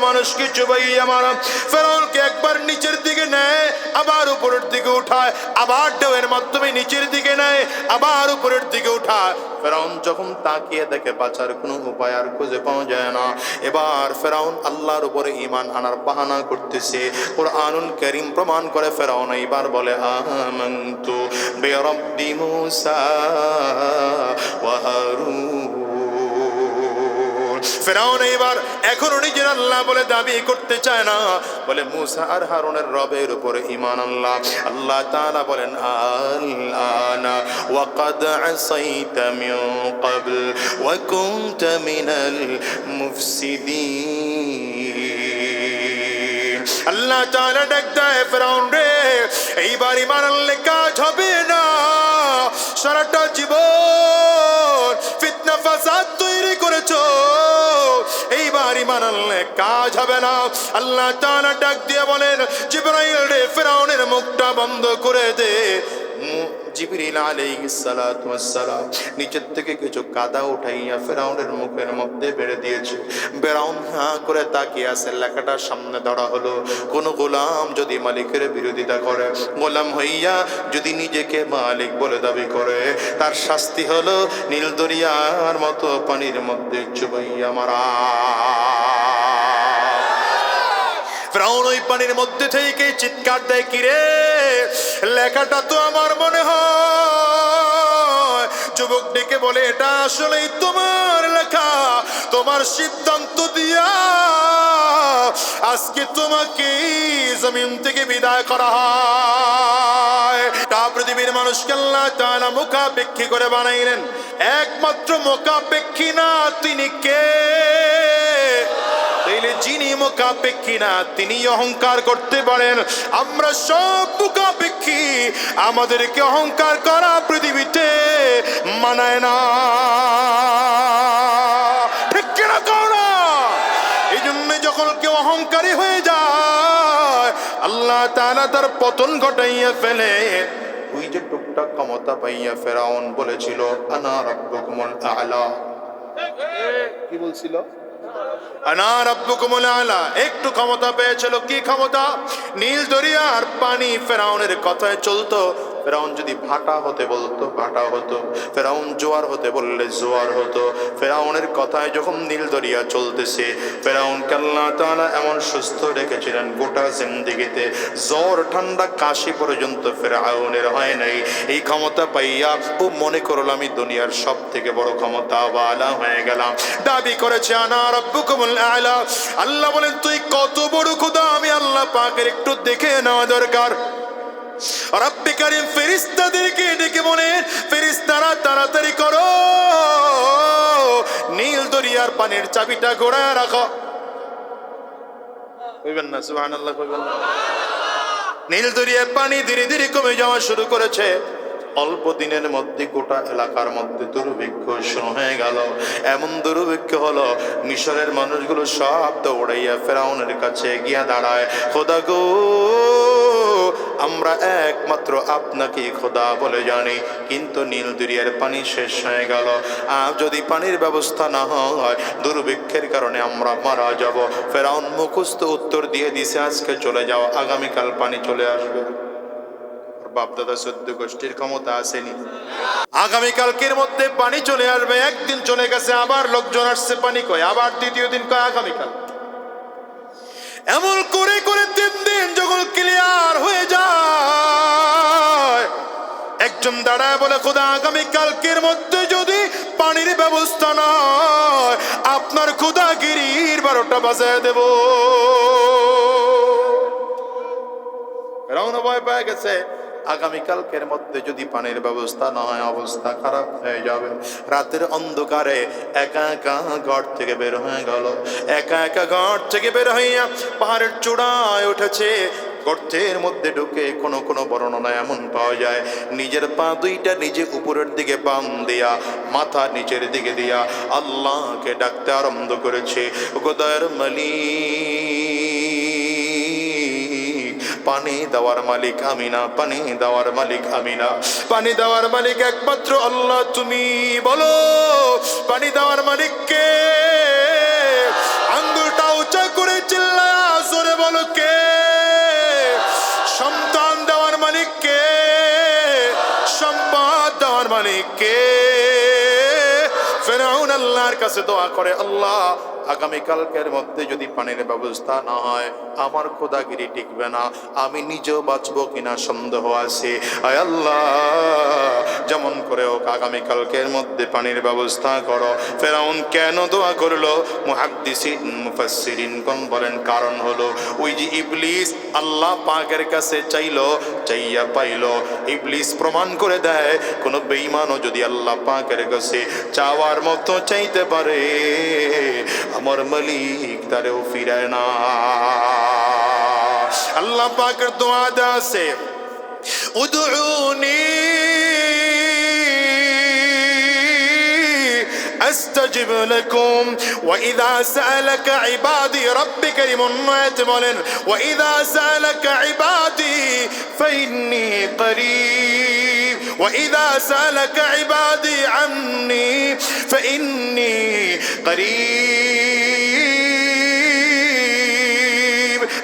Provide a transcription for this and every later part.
মানুষকে চুবাইয়া মারা। ফেরাউনকে একবার নিচের দিকে নেয়, আবার উপরের দিকে উঠায়, আবার ঢেউয়ের মাধ্যমে নিচের দিকে নেয়, আবার উপরের দিকে উঠায়। ফেরাউন যখন তাকিয়ে দেখে বাঁচার কোনো উপায় আর খুঁজে পাওয়া যায় না, এবার ফেরাউন আল্লাহর উপরে ঈমান আনার বাহানা করতেছে। কুরআনুল কারীম প্রমাণ করে ফেরাউন এইবার বলে আমানতু বিরাব্বি মূসা ওয়া হারুন। ফেরাউন এইবার এখনো নিজের আল্লাহ বলে দাবি করতে চায় না, বলে মূসা আর হারুনের রবের উপরে ঈমান আনলাম। আল্লাহ তাআলা বলেন আল-আনা ওয়া কাদ আসাইতা মিন ক্বাবল ওয়া কুনতা মিনাল মুফসিদিন। আল্লাহ তাআলা ডাক দেয় ফেরাউন রে, এইবার ঈমান আনলে কাজ হবে না। সারাটা জীবন ফিতনা ফাসাদ তৈরি করেছো, এইবার ঈমান আনলে কাজ হবে না। আল্লাহ তাআলা ডাক দিয়ে বলেন জিবরাইল রে, ফেরাউনের মুখটা বন্ধ করে দে। জিবরিল আলাইহিস সালাতু ওয়াস সালাম নিচের থেকে কিছু কাদা উঠাইয়া ফেরাউনের মুখের মধ্যে বেড়ে দিয়েছে। ফেরাউন হাঁ করে তাকিয়ে আছে। লেখাটার সামনে ধরা হলো, কোন গোলাম যদি মালিকের বিরোধিতা করে, গোলাম হইয়া যদি নিজেকে মালিক বলে দাবি করে, তার শাস্তি হলো নীল দরিয়ার মতো পানির মধ্যে চুবাইয়া মারা। ফেরাউন ওই পানির মধ্যে থেকে চিৎকার দেয়, কিরে লেখাটা তো আমার মনে হয়। যুবক ডেকে বলে, এটা আসলেই তোমার লেখা। তোমার সিদ্ধান্ত দিয়া আজকে তোমাকে জমিন থেকে বিদায় করা হয়। তা পৃথিবীর মানুষকে আল্লাহ তাআলা মুখাপেক্ষী করে বানাইলেন। একমাত্র মুখাপেক্ষী না তিনি কে? যিনি মুখাপেক্ষী না তিনি অহংকার করতে পারেন। আমরা সব মুখাপেক্ষী, আমাদেরকে অহংকার করা পৃথিবীতে মানায় না, ঠিক কিনা করা? এই জন্য যখন কেউ অহংকারী হয়ে যায়, আল্লাহ তাআলা তার পতন ঘটাইয়া ফেলে। ওই যে টুকটাক ক্ষমতা পাইয়া ফেরাউন বলেছিল আনা রাব্বুকুমুল আ'লা। কি বলছিল? আনা রাব্বুকুমুল আ'লা। একটু ক্ষমতা পেয়েছিল। কি ক্ষমতা? নীল দরিয়ার পানি ফেরাউনের কথায় চলতো। ফেরাউন যদি ভাটা হতে বলতো ভাটা হতো, ফেরাউন জোয়ার হতে বললে জোয়ার হতো। ফেরাউনের কথায় যখন নীল দরিয়া চলতেছে, ফেরাউনকে আল্লাহ তাআলা এমন সুস্থ রেখেছিলেন, গোটা জিন্দেগিতে জ্বর ঠান্ডা কাশি পর্যন্ত ফেরাউনের হয় নাই। এই ক্ষমতা পাইয়া ও মনে করলাম আমি দুনিয়ার সব থেকে বড় ক্ষমতাওয়ালা হয়ে গেলাম। দাবি করেছে আনা রাব্বুকুমুল আ'লা। আল্লাহ বলেন তুই কত বড় খোদা, আমি আল্লাহ পাকের একটু দেখে নেওয়া দরকার। রব্বে কারীম ফেরেশতাদেরকে ডেকে বলেন, ফেরেশতারা তাড়াতাড়ি করো, নীল দরিয়ার পানির চাবিটা ঘোরায় রাখো। কইবেন না সুবহানাল্লাহ? কইবেন না? নীল দরিয়ার পানি ধীরে ধীরে কমে যাওয়া শুরু করেছে। অল্প দিনের মধ্যে গোটা এলাকার মধ্যে দুর্ভিক্ষ শুরু হয়ে গেল। এমন দুর্ভিক্ষ হলো, মিশরের মানুষগুলো সব দৌড়াইয়া ফেরাউনের কাছে গিয়া দাঁড়ায়, খোদা গো, আমরা একমাত্র আপনাকে খোদা বলে জানি, কিন্তু নীল দরিয়ার পানি শেষ হয়ে গেল। আর যদি পানির ব্যবস্থা না হয়, দুর্ভিক্ষের কারণে আমরা মারা যাব। ফেরাউন মুখস্থ উত্তর দিয়ে দিছে, আজকে চলে যাও, আগামীকাল পানি চলে আসবে। বাপদাদা 14 গোষ্ঠীর ক্ষমতা আসেনি। আগামীকালকের মধ্যে পানি চলে আসবে। একদিন চলে গেছে, আবার লোকজন আসছে, পানি কয়, আবার দ্বিতীয় দিন কয় আগামীকাল। এমন করে করে 3 দিন যখন ক্লিয়ার হয়ে যায়, একজন দাঁড়ায় বলে, খোদা আগামীকালকের মধ্যে যদি পানির ব্যবস্থা না হয়, আপনার খোদাগিরির 12টা বাজায় দেব। ফেরাউন ভয় পেয়ে গেছে, আগামীকালকের মধ্যে যদি পানির ব্যবস্থা না হয় অবস্থা খারাপ হয়ে যাবে। রাতের অন্ধকারে একা একা ঘর থেকে বের হয়ে গেল। একা একা ঘর থেকে বের হইয়া পাহাড়ের চূড়ায় উঠেছে। গর্তের মধ্যে ঢুকে কোন কোন বর্ণনা এমন পাওয়া যায়, নিজের পা দুইটা নিজে উপরের দিকে বাম দিয়া, মাথা নিচের দিকে দিয়া আল্লাহকে ডাকতে আরম্ভ করেছে, খোদার মালিক, পানি দেওয়ার মালিক আমি না, পানি দেওয়ার মালিক আমি না, পানি দেওয়ার মালিক একমাত্র আল্লাহ, তুমি বলো পানি দেওয়ার মালিক কে? আঙ্গুলটা উঁচা করে মালিক কে? ফিরআউন আল্লাহর কাছে দোয়া করে, আল্লাহ আগামীকালকের মধ্যে যদি পানির ব্যবস্থা না হয় আমার খোদাগিরি টিকবে না, আমি নিজেও বাঁচবো কিনা সন্দেহ আছে। আয় আল্লাহ, যেমন করে হোক আগামীকালকের মধ্যে পানির ব্যবস্থা করো। ফিরআউন কেন দোয়া করলো? মুহাদ্দিসিন মুফাসসিরিন কোন বলেন কারণ হলো ওই যে ইবলিস আল্লাহ পাকের কাছে চাইলো, চাইয়া পাইলো। ইবলিস প্রমাণ করে দেয় কোন বেঈমানও যদি আল্লাহ পাকের কাছে চাওয়ার মতো চাইতে পারে আমার মালিক তারেও ফিরায় না। আল্লাহ পাকের দোয়া আছে, উদউনি أستجب لكم وإذا سألك عبادي رب كريم বলেন وإذا سألك عبادي فإني قريب وإذا سألك عبادي عني فإني قريب।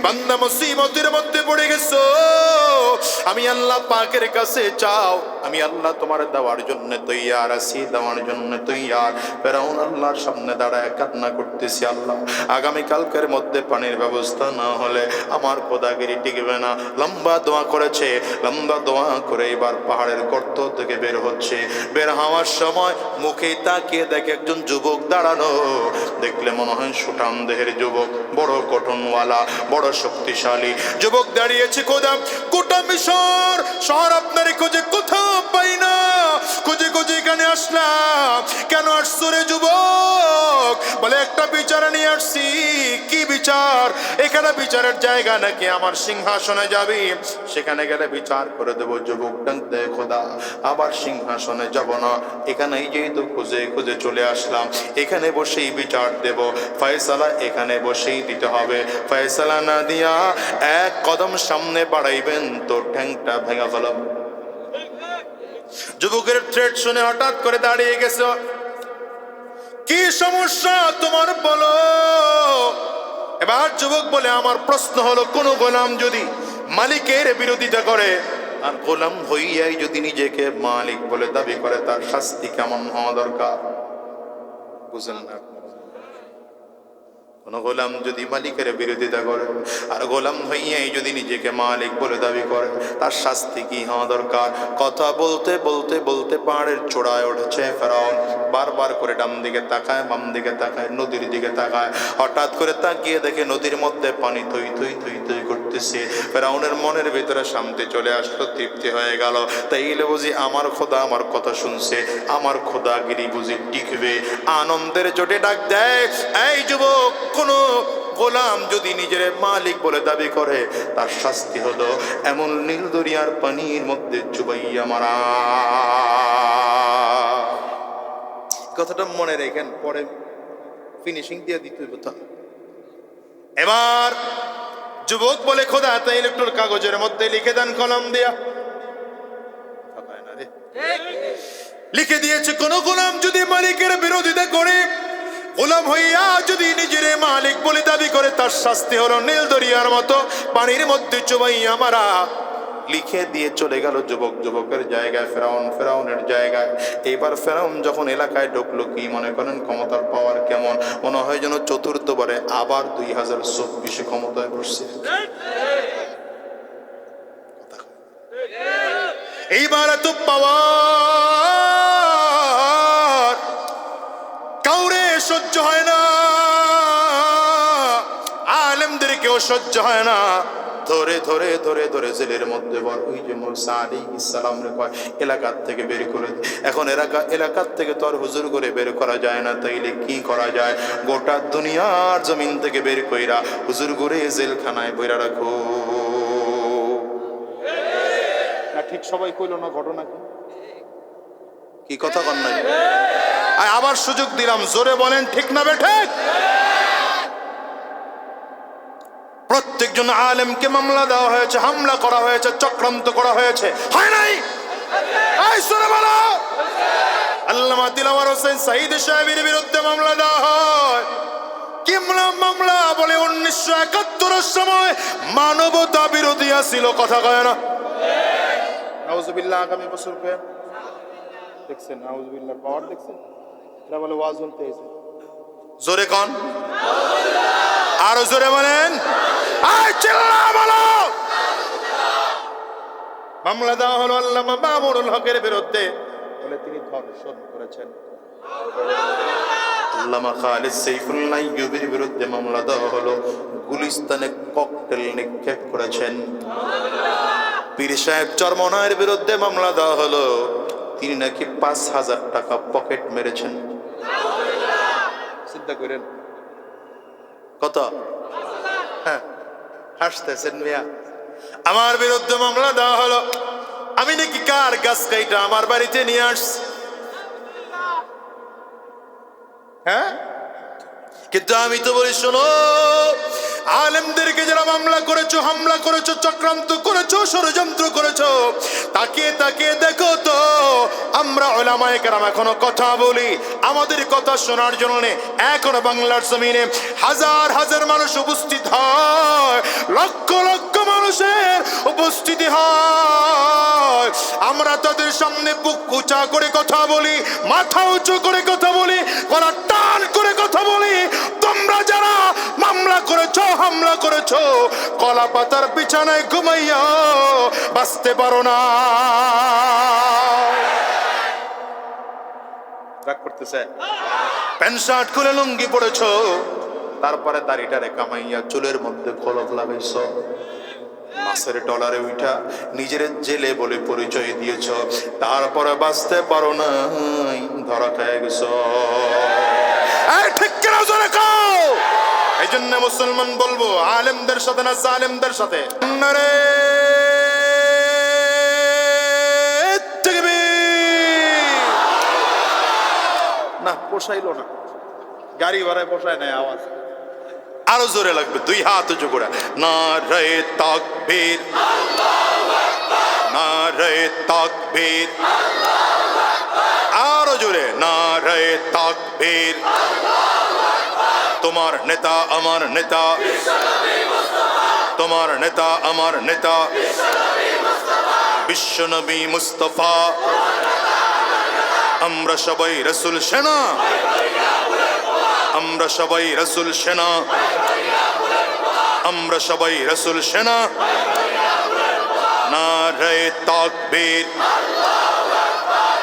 বান্দা মুসিবতের মধ্যে পড়ে গেছো, আমি আল্লাহ পাকের কাছে চাও, আমি আল্লাহ তোমার দেওয়ার জন্য তৈয়ার আছি, দেওয়ার জন্য তৈয়ার। ফিরআউন আল্লাহর সামনে দাঁড়ায় কান্না করতেছি, আল্লাহ আগামীকালকের মধ্যে পানির ব্যবস্থা না হলে আমার খোদাগিরি টিকবে না। লম্বা দোয়া করেছে, লম্বা দোয়া করে এবার পাহাড়ের গর্ত থেকে বের হচ্ছে। বের হওয়ার সময় মুখে তাকিয়ে দেখে একজন যুবক দাঁড়ানো, দেখলে মনে হয় সুঠাম দেহের যুবক, বড় কটনওয়ালা, বড় শক্তিশালী যুবক দাঁড়িয়েছে। খোদা গোটা মিশর শহর আপনার খোঁজে কোথাও পাই না, খুঁজে খুঁজে এখানে আসলাম। কেন আসছো রে যুবক? বলে একটা বিচার নিয়ে আসছি। কি বিচার? এখানে বিচারের জায়গা নাকি? আমার সিংহাসনে যাবি, সেখানে গেলে বিচার করে দেবো। যুবক ডাক দেয়, খোদা আবার সিংহাসনে যাব না, এখানেই যেহেতু খুঁজে খুঁজে চলে আসলাম, এখানে বসেই বিচার দেব। ফয়সালা এখানে বসেই দিতে হবে। ফয়সালা না দিয়া এক কদম সামনে বাড়াইবেন তো ঠ্যাংটা ভেঙে ফেলাম। যুবকের থ্রেট শুনে হঠাৎ করে দাঁড়িয়ে গেছে। কি সমস্যা তোমার বলো? এবার যুবক বলে, আমার প্রশ্ন হলো কোন গোলাম যদি মালিকের বিরোধিতা করে আর গোলাম হইয়াই যদি নিজেকে মালিক বলে দাবি করে, তার শাস্তি কেমন হওয়া দরকার? বুঝলেন না? কোন গোলাম যদি মালিকের বিরোধিতা করে আর গোলাম হইয়াই যদি নিজেকে মালিক বলে দাবি করে, তার শাস্তি কি হওয়া দরকার? কথা বলতে বলতে বলতে পাহাড়ের চূড়ায় উঠেছে ফেরাউন। বারবার করে ডান দিকে তাকায়, বাম দিকে তাকায়, নদীর দিকে তাকায়। হঠাৎ করে তাকিয়ে দেখে নদীর মধ্যে পানি থই থই থই থই করতেছে। ফেরাউনের মনের ভিতরে শান্তি চলে আসলো, তৃপ্তি হয়ে গেল। তাইলে বুঝি আমার খোদা আমার কথা শুনছে, আমার খোদাগিরি বুঝি টিকবে। আনন্দের চোটে ডাক দেয়, এই যুবক, কোন গোলাম যদি নিজের মালিক বলে দাবি করে, তার শাস্তি হলো এমন নীল দরিয়ার পানির মধ্যে চুবাইয়া মারা। কথাটা মনে রেখেন, পরে ফিনিশিং দিয়ে দিতে কথা। এবার যুবক বলে, খোদা তাই ইলেকট্রন কাগজের মধ্যে লিখে দেন কলম দিয়া। লিখে দিয়েছে, কোন গোলাম যদি মালিকের বিরোধিতা করে, গোলাম হইয়া যদি নিজের মালিক বলে দাবি করে, তার শাস্তি হলো নীল দরিয়ার মতো পানির মধ্যে চুবাইয়া মারা। লিখে দিয়ে চলে গেল যুবক যুবকের জায়গায়, ফেরাউন ফেরাউনের জায়গায়। এইবার ফেরাউন যখন এলাকায় ঢুকলো, কি মনে করেন ক্ষমতার পাওয়ার কেমন? মনে হয় যেন চতুর্থবারে আবার 2024 ক্ষমতায় বসছে। এইবার এত পাওয়ার কাউরে সহ্য হয় না, আলেমদেরকেও সহ্য হয় না। ধরে ধরে ধরে ধরে জেলের মধ্যে বল। ওই যে মুসা আলাইহিস সালাম রে কয় এলাকার থেকে বের করে। এখন এলাকার থেকে তো আর হুজুর করে বের করা যায় না, তাইলে কি করা যায়? গোটা দুনিয়ার জমিন থেকে বের কইরা হুজুর করে জেলখানায় বইরা রাখো। না ঠিক সবাই কইল না? ঘটনা কি কথা কন নাই? আবার সুযোগ দিলাম, জোরে বলেন ঠিক না বেঠিক? প্রত্যেকজন আলেমকে মামলা দেওয়া হয়েছে, হামলা করা হয়েছে, চক্রান্ত করা হয়েছে, হয় নাই? এই শুনে বলো, আল্লামা দিলওয়ার হোসেন সাঈদ সাহেবের বিরুদ্ধে মামলা দেওয়া হয়। কি মামলা? বলে 1971 সময় মানবতা বিরোধী ছিল। কথা কয় না? নাউজুবিল্লাহ। আগামী বছর দেখছেন আউযুবিল্লাহ পাওয়ার দেখছেন, এরা বলে ওয়াজ শুনতে এসে। জোরে কোন, আরো জোরে বলেন, আয় চিল্লা বলো। মামলা দেওয়া হলো আল্লামা মামুনুল হকের বিরুদ্ধে, বলে তিনি ধর্ষণ করেছেন। আল্লামা খালিদ সাইফুল্লাহ আইয়ুবীর বিরুদ্ধে মামলা দেওয়া হলো, গুলিস্তানে ককটেল নিক্ষেপ করেছেন। পীর সাহেব চরমনায়ের বিরুদ্ধে মামলা দেওয়া হলো, তিনি নাকি ৫,০০০ টাকা পকেট মেরেছেন। চিন্তা করেন কত? হ্যাঁ, হাসতেছেন মিয়া। আমার বিরুদ্ধে মামলা দেওয়া হলো, আমি নাকি কার গাছ কাইটা আমার বাড়িতে নিয়ে আসছি। হ্যাঁ, কিন্তু আমি তো বলি শোনো, আলেমদেরকে যারা মামলা করেছো, হামলা করেছো, চক্রান্ত করেছো, ষড়যন্ত্র করেছো, তাকিয়ে তাকিয়ে দেখো তো আমরা উলামায়ে কেরাম এখনো কথা বলি। আমাদের কথা শোনার জন্য এখনো বাংলার জমিনে হাজার হাজার মানুষ উপস্থিত হয়, লক্ষ লক্ষ মানুষের উপস্থিতি হয়। আমরা তাদের সামনে বুক উঁচা করে কথা বলি, মাথা উঁচু করে কথা বলি, গলা টান করে কথা বলি। তোমরা যারা মামলা করেছো, হামলা করেছো, কলা পাতার বিছানায় ঘুমাইয়া বাঁচতে পারো না। রাগ করতেছে? প্যান্ট শার্ট খুলে লুঙ্গি পড়েছো, তারপরে দাড়িটারে কামাইয়া চুলের মধ্যে কলপ লাগাইছো, মাছের ডলারে উঠা নিজের জেলে বলে পরিচয় দিয়েছ, তারপরে বাঁচতে পারো না, ধরা খেয়ে গেছ। ঠিক কেন জোরে কও? এই জন্য মুসলমান বলবো আলেমদের সাথে না জালেমদের সাথে। নারে তাকবীর! না পোষাইলো না, গাড়ি ভাড়ায় পোষায় নাই আওয়াজ, আরো জোরে লাগবে, দুই হাত উঁচু করে। নারে তাকবীর, নারে তাকবীর, আরো জোরে নারে তাকবীর। তোমার নেতা আমার নেতা, তোমার নেতা আমার নেতা, বিশ্বনবী মুস্তাফা। আমরা সবাই রাসূল সেনা, আমরা সবাই রাসূল সেনা, আমরা সবাই রাসূল সেনা। নারে তাকবীর,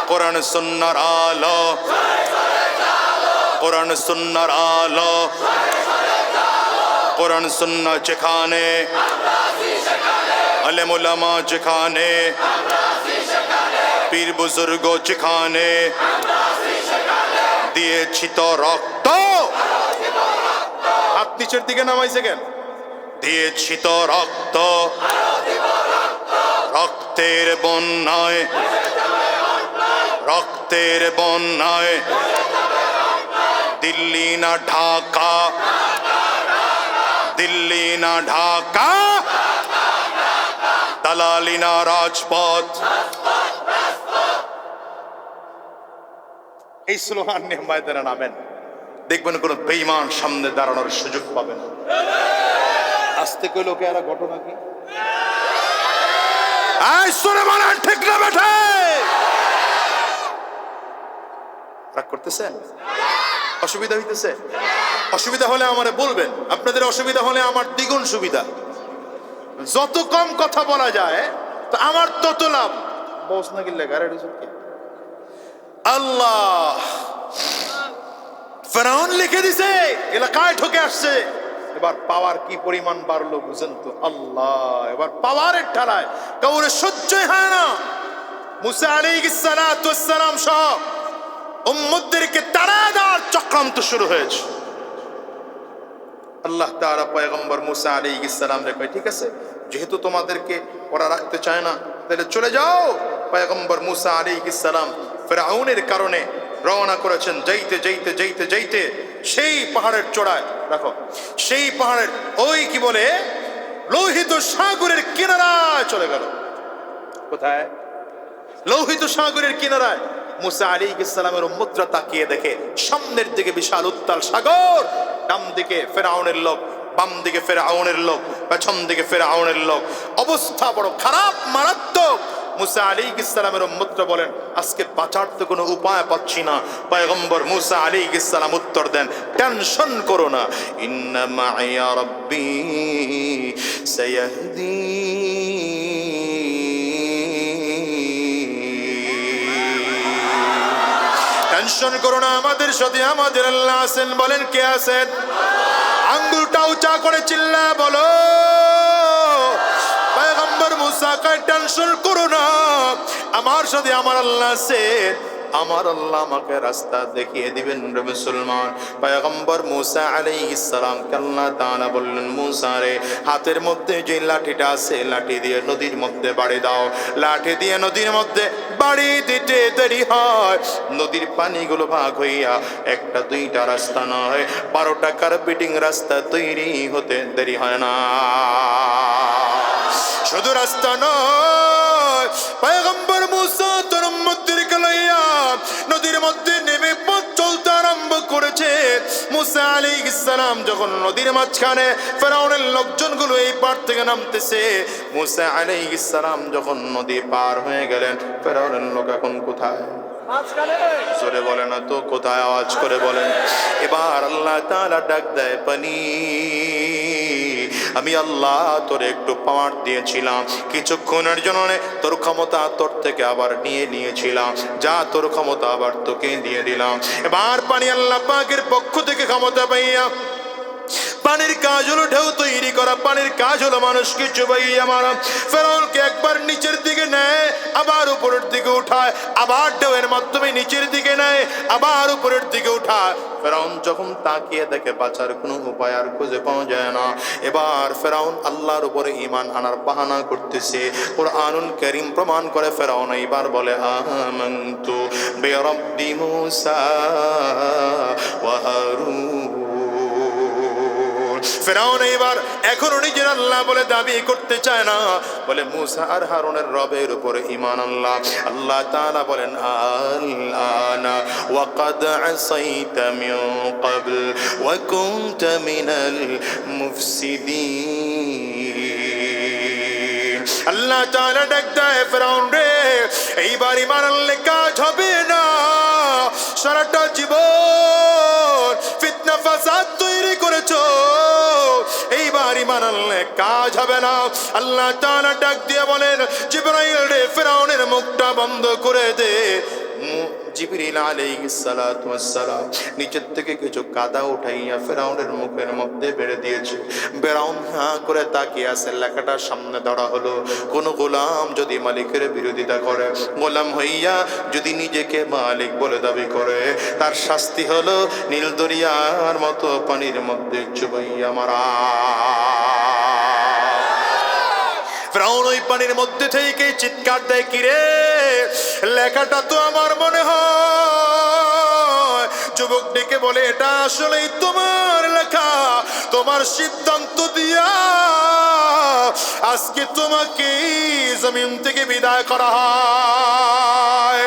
কোরআন সুন্নাহর আলো, কোরআন সুন্নাহর আলো, কোরআন সুন্নাহ যেখানে, আলেম উলামা যেখানে, পীর বুজুর্গ যেখানে, দিয়েছি তো রক্ত। হাত নিচের দিকে নামাইছে কেন? দিয়েছি তো রক্ত, রক্তের বন্যায়, রক্তের বন্যায়, দিল্লি না ঢাকা, দিল্লি না ঢাকা, দালালি না রাজপথ। এই স্লোগান নিয়ে ময়দানে নামেন, দেখবেন কোন বেঈমান সামনে দাঁড়ানোর সুযোগ পাবেন। আস্তে কই লোকে আর ঘটনা কি? আই সুরে বলেন ঠিক না বেঠে? রাগ করতেছেন? অসুবিধা হইতেছে? অসুবিধা হলে আমারে বলবেন, আপনাদের অসুবিধা হলে আমার দ্বিগুণ সুবিধা। যত কম কথা বলা যায় তো আমার তত লাভ। বস না গিলে গাড়ি সত্যি আল্লাহ ফেরাউন লিখে দিছে, এলাকায় ঢুকে আসছে। এবার পাওয়ার কি পরিমাণ বাড়লো বুঝেন তো? আল্লাহ এবার পাওয়ারের ঠেলায় কাউরে সহ্যই হয় না। মুসা আলাইহিস সালাতু ওয়াস সালাম সহ উম্মতদেরকে তাড়া দেওয়ার চক্রান্ত শুরু হয়েছে। আল্লাহ তাআলা পয়গম্বর মুসা আলাইহিস সালাম রে কয়, ঠিক আছে, যেহেতু তোমাদেরকে ওরা রাখতে চায় না, তাহলে চলে যাও। পয়গম্বর মুসা আলাইহিস সালাম ফিরআউনের কারণে রওনা করেছেন। যাইতে যাইতে যাইতে যাইতে সেই পাহাড়ের চূড়ায়, দেখো সেই পাহাড়ের ওই কি বলে লোহিত সাগরের কিনারায় চলে গেল। কোথায়? লোহিত সাগরের কিনারায়। মুসা আলাইহিস সালামের উম্মতরা তাকিয়ে দেখে সামনের দিকে বিশাল উত্তাল সাগর, ডান দিকে ফিরআউনের লোক, বাম দিকে ফিরআউনের লোক, পেছন দিকে ফিরআউনের লোক। অবস্থা বড় খারাপ, মারাত্মক। মুসা আলাইহিস সালামের উম্মতরা বলেন, আজকে বাঁচার তো কোনো উপায় পাচ্ছি না। পয়গম্বর মুসা আলাইহিস সালাম উত্তর দেন, টেনশন করো না, ইন্না মাইয়া রাব্বি সায়াহদিন। টেনশন করো না, আমাদের সাথে আমাদের আল্লাহ আছেন। বলেন কে আছেন? আঙ্গুলটা উঁচা করে চিল্লা বলো। পয়গম্বর মুসা কয়, টেনশন করো না, আমার সাথে আমার আল্লাহ আছেন, আমার আল্লাহ আমাকে রাস্তা দেখিয়ে দিবেন রে মুসলমান। পয়গম্বর মুসা আলাইহিস সালাম আল্লাহ তাআলা বললেন, মুসা রে, হাতের মধ্যে যে লাঠিটা আছে, লাঠি দিয়ে নদীর মধ্যে বাড়ি দাও। লাঠি দিয়ে নদীর মধ্যে বাড়ি দিতে দেরি হয়, নদীর পানিগুলো ভাগ হইয়া একটা দুইটা রাস্তা নয়, 12টা কার্পেটিং রাস্তা তৈরি হতে দেরি হয় না। শুধু রাস্তা নয়, পয়গম্বর মুসা তার উম্মতদেরকে লইয়া নদীর মধ্যে নেমে পথ চলতে আরম্ভ করেছে। মুসা আলাইহিস সালাম যখন নদীর মাঝখানে, ফেরাউনের লোকজনগুলো এই পার থেকে নামতেছে, মুসা আলাইহিস সালাম যখন নদী পার হয়ে গেলেন, ফেরাউনের লোক এখন কোথায়? জোরে বলে না তো, কোথায়? আওয়াজ করে বলেন। এবার আল্লাহ তাআলা ডাক দেয়, পানি, আমি আল্লাহ তোরে একটু পাওয়ার দিয়েছিলাম, কিছুক্ষণের জন্য তোর ক্ষমতা তোর থেকে আবার নিয়ে নিয়েছিলাম, যা তোর ক্ষমতা আবার তোকে দিয়ে দিলাম। এবার পানি আল্লাহ পাকের পক্ষ থেকে ক্ষমতা পাইয়া, পানির কাজ হলো ঢেউ তৈরি করা, পানির কাজ হলো মানুষকে চুবাইয়া মারা। ফেরাউনকে একবার নিচের দিকে নেয়, আবার উপরের দিকে উঠায়, আবার ঢেউয়ের মাধ্যমে নিচের দিকে নেয়, আবার উপরের দিকে উঠায়। ফেরাউন যখন তাকিয়ে দেখে বাঁচার কোনো উপায় আর খুঁজে পাওয়া যায় না, এবার ফেরাউন আল্লাহর উপরে ঈমান আনার বাহানা করতেছে। কুরআনুল কারীম প্রমাণ করে, ফেরাউন এবার বলে, আমানতু বিরাব্বি মুসা ওয়া হারুন। ফেরাউন এবার এখনো নিজের আল্লাহ বলে দাবি করতে চায় না, বলে মুসা আর হারুনের রবের উপরে ঈমান আল্লাহ। আল্লাহ তাআলা বলেন, আল-আনা ওয়া ক্বাদ আসাইতা মিন ক্বাবল ওয়া কুনতা মিনাল মুফসিদিন। আল্লাহ তাআলা ডাক দেয়, ফেরাউন রে, এইবার ঈমান আনলে কাজ হবে না, সারাটা জীবন ফিতনা ফাসাদ তৈরি করেছো, এইবার ঈমান আনলে কাজ হবে না। আল্লাহ তাআলা ডাক দিয়ে বলেন, জিবরাইল রে, ফেরাউনের মুখটা বন্ধ করে দে। জিবরিল আলাইহিস সালাতু ওয়াস সালাম নিচের থেকে কিছু কাদা উঠাইয়া ফেরাউনের মুখের মধ্যে বেড়ে দিয়েছে। ফেরাউন হাঁ করে তাকিয়ে আছে। লেখাটার সামনে ধরা হলো, কোন গোলাম যদি মালিকের বিরোধিতা করে, গোলাম হইয়া যদি নিজেকে মালিক বলে দাবি করে, তার শাস্তি হলো নীল দরিয়ার মতো পানির মধ্যে চুবাইয়া মারা। ফেরাউন ওই পানির মধ্যে থেকে চিৎকার দেয়, কিরে, লেখাটা তো আমার মনে হয়। যুবক ডেকে বলে, এটা আসলেই তোমার লেখা, তোমার সিদ্ধান্ত দিয়া আজকে তোমাকে জমিন থেকে বিদায় করা হয়।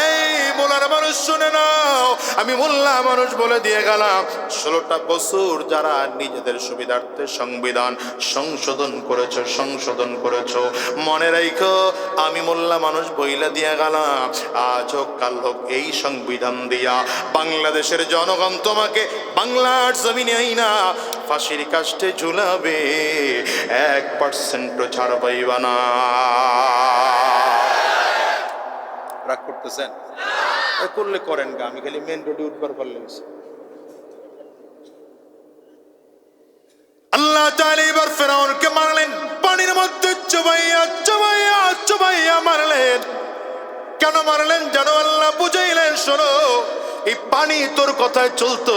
এই মোল্লার মানুষ শুনে নাও, আমি মোল্লা মানুষ বলে দিয়ে গেলাম, 16টা বছর যারা নিজেদের সুবিধার্থে সংবিধান সংশোধন করেছো, মনে রাখো, আমি মোল্লা মানুষ বইলা দিয়ে গেলাম, আজ হোক কাল হোক এই সংবিধান দিয়া বাংলাদেশের জনগণ তোমাকে বাংলার জমিনে আইনা ফাঁসির কাস্টে ঝুলাবে, 1% ছাড় পাইবা না। রাগ করতেছেন? করলে করেন গা, আমি খালি মেন রোডে উঠবার পারলে। আল্লাহ তাআলা এবার ফেরাউনকে মারলেন, পানির মধ্যে চুবাইয়া মারলেন। কেন মারলেন জানো? আল্লাহ বুঝাইলেন, শোনো, এই পানি তোর কথায় চলতো,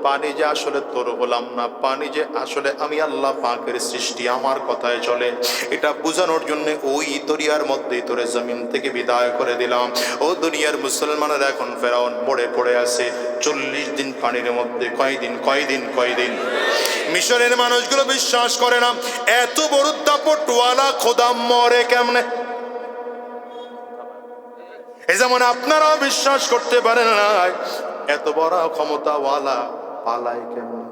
পানি যে আসলে তোর গোলাম না, পানি যে আসলে আমি আল্লাহ পাকের সৃষ্টি, আমার কথায় চলে, এটা বোঝানোর জন্য ওই দরিয়ার মধ্যেই তোরে জমিন থেকে বিদায় করে দিলাম। ও দুনিয়ার মুসলমানেরা এখন ফেরাউন পড়ে আছে 40 দিন পানির মধ্যে। কয়দিন? মিশরের মানুষগুলো বিশ্বাস করে না, এত বড় দাপটওয়ালা খোদা মরে কেমনে? এই যেমন আপনারাও বিশ্বাস করতে পারেন না, এত বড় ক্ষমতাওয়ালা পালায় কেমন?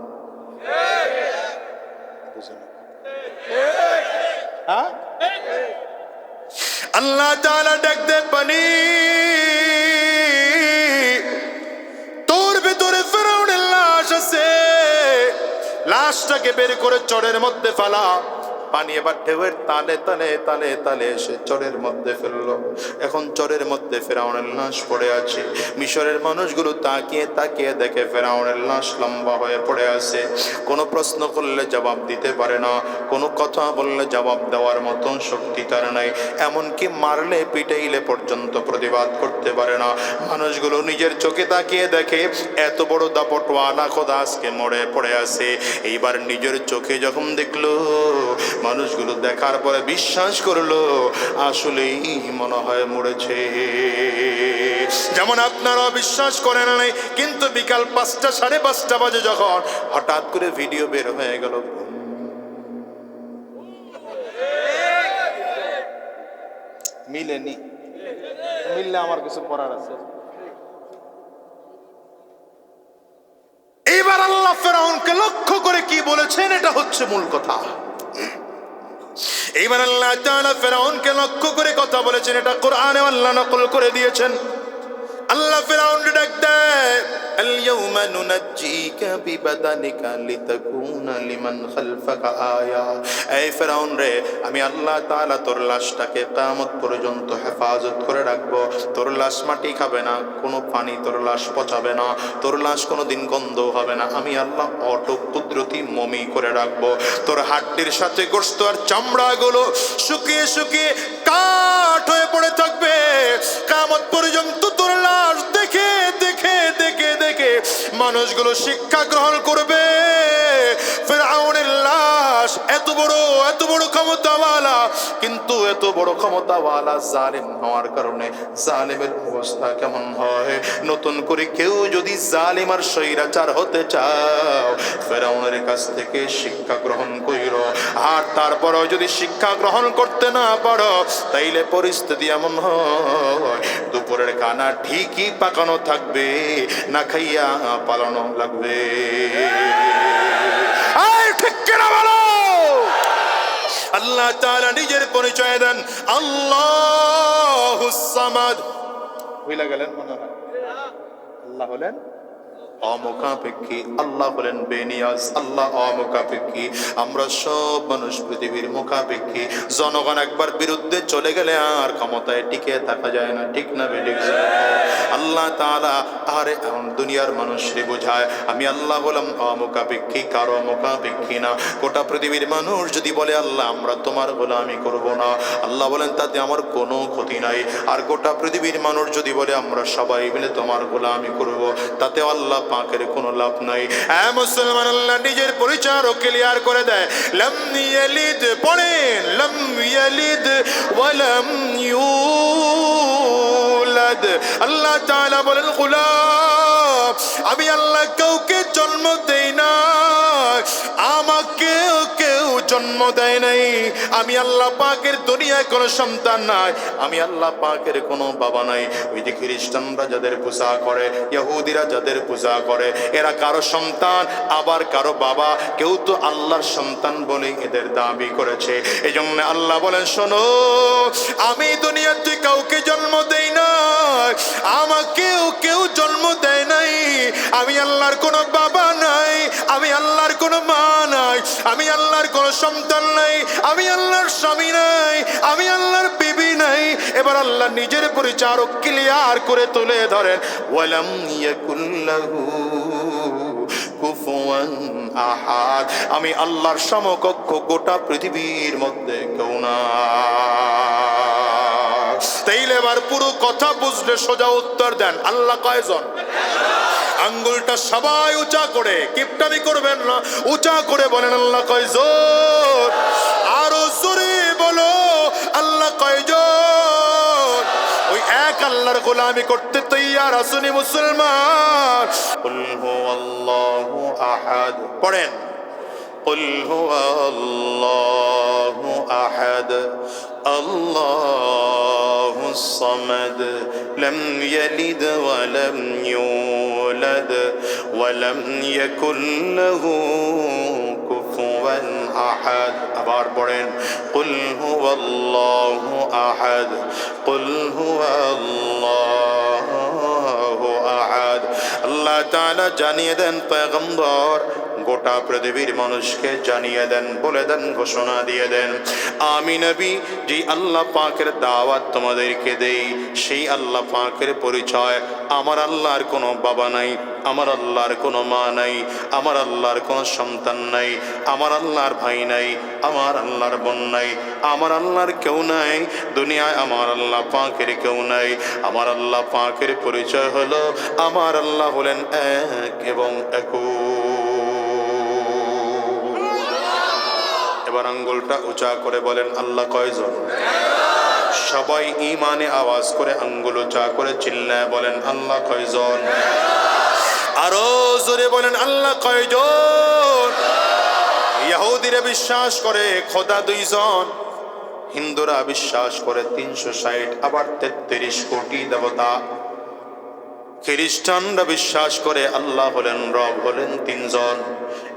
আল্লাহ তাআলা ডাক দে পানি, তোর ভিতরে ফেরাউনের লাশ আছে, লাশটাকে বের করে চরের মধ্যে ফেলা। পানি এবার ঢেউয়ের তালে তালে তালে তালে এসে চরের মধ্যে ফেললো। এখন চরের মধ্যে ফেরাউনের লাশ পড়ে আছে। মিশরের মানুষগুলো তাকিয়ে তাকিয়ে দেখে ফেরাউনের লাশ লম্বা হয়ে পড়ে আছে। কোনো প্রশ্ন করলে জবাব দিতে পারে না, কোনো কথা বললে জবাব দেওয়ার মতন শক্তি তার নাই, এমনকি মারলে পিটাইলে পর্যন্ত প্রতিবাদ করতে পারে না। মানুষগুলো নিজের চোখে তাকিয়ে দেখে এত বড় দাপটওয়ালা খোদা আজকে মরে পড়ে আছে। এইবার নিজের চোখে যখন দেখলো, মানুষগুলো দেখার পরে বিশ্বাস করলো আসলেই মনে হয় মরেছে। যেমন আপনারা বিশ্বাস করেন নাই, কিন্তু বিকাল 5টা 5:30 বাজে যখন হঠাৎ করে ভিডিও বের হয়ে গেল, মিলেনি, মিললে আমার কিছু করার আছে। এইবার আল্লাহ ফেরাউনকে লক্ষ্য করে কি বলেছেন, এটা হচ্ছে মূল কথা। এইবার আল্লাহ তাআলা ফেরাউনকে লক্ষ্য করে কথা বলেছেন, এটা কোরআনে আল্লাহ নকল করে দিয়েছেন। আল্লাহ ফেরাউনকে ডাক দেয়, اليوم ننجيك ببدنك لتكون لمن خلفك آية। এই ফেরাউন রে, আমি আল্লাহ তাআলা তোর লাশটাকে কিয়ামত পর্যন্ত হেফাজত করে রাখবো। তোর লাশ মাটি খাবে না, কোনো পানি তোর লাশ পচাবে না, তোর লাশ কোনো দিন গন্ধ হবে না। আমি আল্লাহ অটো কুদরতি মমি করে রাখবো। তোর হাড্ডির সাথে গোশত আর চামড়াগুলো শুকিয়ে শুকিয়ে কাঠ হয়ে পড়ে থাকবে। কিয়ামত পর্যন্ত তোর লাশ দেখে দেখে দেখে দেখে মানুষগুলো শিক্ষা গ্রহণ করবে। ফেরাউনের লাশ এত বড় ক্ষমতাওয়ালা, কিন্তু এত বড় ক্ষমতাওয়ালা জালিম হওয়ার কারণে জালিমের অবস্থা কেমন হয়। নতুন করে কেউ যদি জালিম আর স্বৈরাচার হতে চাও, ফেরাউনের কাছ থেকে শিক্ষা গ্রহণ কইরো। আর তারপরও যদি শিক্ষা গ্রহণ করতে না পারো, তাইলে পরিস্থিতি এমন হয় দুপুরের খানা ঠিকই পাকানো থাকবে, না খাইয়া পালানো লাগবে। ঠিক কিনা বলো? আল্লাহ তাআলা নিজের পরিচয় দেন, আল্লাহুস সামাদ। ভুলে গেলেন মনে হয়। আল্লাহ হলেন অমুখাপেক্ষী, আল্লাহ হলেন বেনিয়াজ, আল্লাহ অমুখাপেক্ষী। আমরা সব মানুষ পৃথিবীর মুখাপেক্ষী। জনগণ একবার বিরুদ্ধে চলে গেলে আর ক্ষমতায় টিকে থাকা যায় না, ঠিক না বেঠিক? আল্লাহ তাআলা আরে দুনিয়ার মানুষরে বোঝায়, আমি আল্লাহ হলাম অমুখাপেক্ষী, কারো মুখাপেক্ষী না। গোটা পৃথিবীর মানুষ যদি বলে আল্লাহ আমরা তোমার গোলামি করব না, আল্লাহ বলেন তাতে আমার কোনো ক্ষতি নাই। আর গোটা পৃথিবীর মানুষ যদি বলে আমরা সবাই মিলে তোমার গোলামি করব, তাতে আল্লাহ পাকের কোনো লাভ নাই। মুসলমান, আল্লাহ নিজের পরিচয় আরো ক্লিয়ার করে দেয়। লাম ইয়ালিদ, পড়েন, লাম ইয়ালিদ ওয়া লাম ইউলাদ। আল্লাহ তাআলা বলেন, গোলাম আমি আল্লাহ কাউকে জন্ম দেই না, আমাকে কেউ জন্ম দেয় নাই। আমি আল্লাহ পাকের দুনিয়ায় কোনো সন্তান নাই, আমি আল্লাহ পাকের কোনো বাবা নাই। ওই যে খ্রিস্টানরা যাদের পূজা করে, ইহুদিরা যাদের পূজা করে, এরা কারো সন্তান আবার কারো বাবা, কেউ তো আল্লাহর সন্তান বলে এদের দাবি করেছে। এই জন্য আল্লাহ বলেন, শোনো আমি দুনিয়াতে কাউকে জন্ম দেই না, আমাকেও কেউ জন্ম দেয় নাই। আমি আল্লাহর কোনো বাবা নাই, আমি আল্লাহর কোনো মা নাই, আমি আল্লাহর কোনো সন্তান নাই, আমি আল্লাহর স্বামী নাই, আমি আল্লাহর বিবি নাই। এবার আল্লাহ নিজের পরিচয় আরো ক্লিয়ার করে তুলে ধরেন, ওয়ালাম ইয়াকুল্লাহু কুফুয়ান আহাদ। আমি আল্লাহর সমকক্ষ গোটা পৃথিবীর মধ্যে কেউ না। তাইলে এবার পুরো কথা বুঝলে সোজা উত্তর দেন, আল্লাহ কয়জন? আঙ্গুলটা সবাই উঁচা করে, কিপটামি করবেন না, উঁচা করে বলেন আল্লাহ কয়জন? আরো জোরে বলো আল্লাহ কয়জন? ওই এক আল্লাহর গোলামি করতে তৈয়ার আসুনি মুসলমান? কুল হুয়াল্লাহু আহাদ, পড়েন, কুল হুয়াল্লাহু আহাদ আল্লাহুস সামাদ লাম ইয়ালিদ ওয়া লাম ইউলাদ ওয়া লাম ইয়াকুল লাহু কুফুয়ান হুয়াল আহাদ। আবার পড়েন কুল হুয়াল্লাহু আহাদ, কুল হুয়াল্লাহু আহাদ। আল্লাহ তাআলা জানিয়ে দেন পয়গম্বর, গোটা পৃথিবীর মানুষকে জানিয়ে দেন, বলে দেন, ঘোষণা দিয়ে দেন, আমি নবী যে আল্লাহ পাকের দাওয়াত তোমাদেরকে দেই, সেই আল্লাহ পাকের পরিচয়, আমার আল্লাহর কোনো বাবা নাই, আমার আল্লাহর কোনো মা নাই, আমার আল্লাহর কোনো সন্তান নাই, আমার আল্লাহর ভাই নাই, আমার আল্লাহর বোন নাই, আমার আল্লাহর কেউ নাই দুনিয়ায়, আমার আল্লাহ পাকের কেউ নাই। আমার আল্লাহ পাকের পরিচয় হলো, আমার আল্লাহ হলেন এক এবং একক। এবার আঙ্গুলটা উঁচা করে বলেন আল্লাহ কয়জন? সবাই ইমানে আওয়াজ করে আঙ্গুল উঁচা করে চিল্লায় বলেন আল্লাহ কয়জন? আরো জোরে বলেন আল্লাহ কয়জন? ইহুদিরা বিশ্বাস করে খোদা দুইজন, হিন্দুরা বিশ্বাস করে 360, আবার 33 কোটি দেবতা। খ্রিস্টানরা বিশ্বাস করে আল্লাহ হলেন রব, হলেন 3 জন।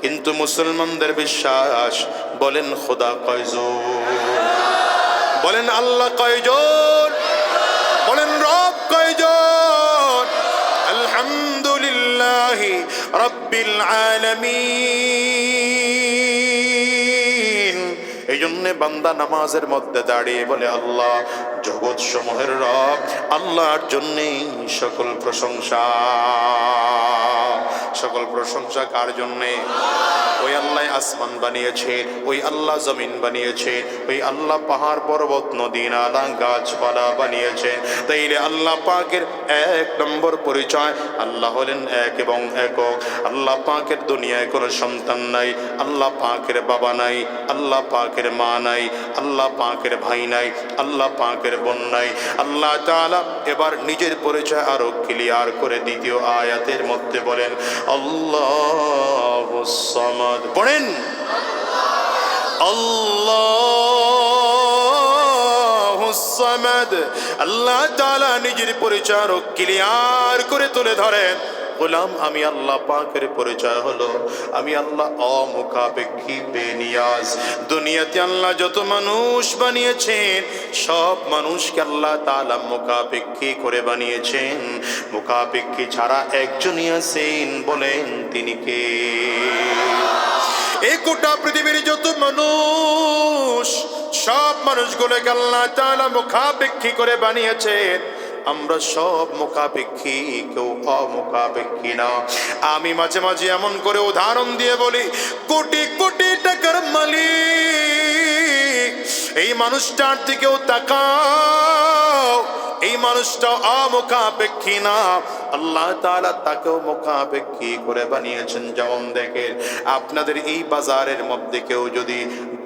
কিন্তু মুসলমানদের বিশ্বাস, বলেন খোদা কয়জন? বলেন আল্লাহ কয়জন? বলেন রব কয়জন? আলহামদুলিল্লাহি রাব্বিল আলামিন। এই জন্য বান্দা নামাজের মধ্যে দাঁড়িয়ে বলে আল্লাহ জগৎ সমূহের রব, আল্লাহর জন্যই সকল প্রশংসা। সকল প্রশংসা কার জন্যে? ওই আল্লাহ আসমান বানিয়েছে, ওই আল্লাহ জমিন বানিয়েছে, ওই আল্লাহ পাহাড় পর্বত নদী নালা গাছপালা বানিয়েছে। তাইলে আল্লাহ পাকের 1 নম্বর পরিচয়, আল্লাহ হলেন এক এবং একক। আল্লাহ পাকের দুনিয়ায় কোনো সন্তান নাই, আল্লাহ পাকের বাবা নাই, আল্লাহ পাকের মা নাই, আল্লাহ পাকের ভাই নাই, আল্লাহ পাকের বোন নাই। আল্লাহ তাআলা এবার নিজের পরিচয় আরো ক্লিয়ার করে দ্বিতীয় আয়াতের মধ্যে বলেন আল্লাহুস সামাদ। পড়েন আল্লাহুস সামাদ। আল্লাহ তাআলা নিজের পরিচয় আরো ক্লিয়ার করে তুলে ধরেন, গোলাম আমি আল্লাহ পাকের পরিচয় হলো, আমি আল্লাহ অমুখাপেক্ষী, বেনিয়াজ। দুনিয়াতে আল্লাহ যত মানুষ বানিয়েছেন, সব মানুষকে আল্লাহ তাআলা মুখাপেক্ষী করে বানিয়েছেন। মুখাপেক্ষী ছাড়া একজনই আছেন, বলেন তিনি কে? এই গোটা পৃথিবীর যত মানুষ, সব মানুষগুলোকে আল্লাহ তাআলা মুখাপেক্ষী করে বানিয়েছেন। আমরা সব মুখাপেক্ষী, কেউ অমুখাপেক্ষী না। আমি মাঝে মাঝে এমন করে উদাহরণ দিয়ে বলি, কোটি কোটি টাকার মালিক, এই মানুষটার দিকেও তাকাও, এই মানুষটা অমুখাপেক্ষী না, আল্লাহ তাআলা তাকেও মুখাপেক্ষী করে বানিয়েছেন। যেমন দেখেন, আপনাদের এই বাজারের মধ্যে কেউ যদি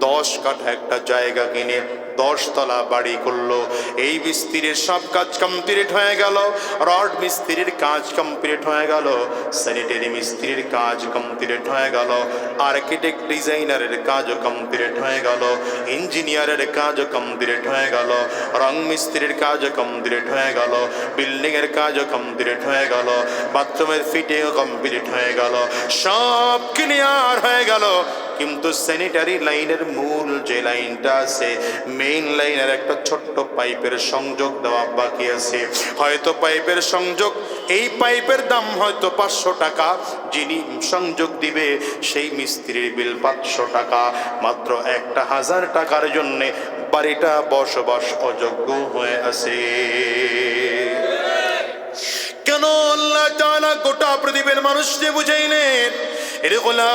10 কাঠা একটা জায়গা কিনে 10 তলা বাড়ি করলো, এই মিস্ত্রির সব কাজ কমপ্লিট হয়ে গেল, রড মিস্ত্রির কাজ কমপ্লিট হয়ে গেল, স্যানিটারি মিস্ত্রির কাজ কমপ্লিট হয়ে গেল, আর্কিটেক্ট ডিজাইনারের কাজও কমপ্লিট হয়ে গেল, ইঞ্জিনিয়ারের কাজও কমপ্লিট হয়ে গেল, রং মিস্ত্রির কাজও কমপ্লিট হয়ে গেল, বিল্ডিং এর কাজও কমপ্লিট হয়ে গেল, বাথরুমের ফিটিং কমপ্লিট হয়ে গেল, সব ক্লিয়ার হয়ে গেল। কিন্তু স্যানিটারি লাইনের মূল যে লাইনটা আছে, মেইন লাইনের একটা ছোট্ট পাইপের সংযোগ দেওয়া বাকি আছে। হয়তো পাইপের সংযোগ, এই পাইপের দাম হয়তো 500 টাকা, যিনি সংযোগ দিবে সেই মিস্ত্রির বিল 500 টাকা। মাত্র 1000 টাকার জন্যে বাড়িটা বসবাস অযোগ্য হয়ে আছে। কেন আল্লাহ তাআলা গোটা পৃথিবীর মানুষকে বুঝাইলেন, এর গোলাম,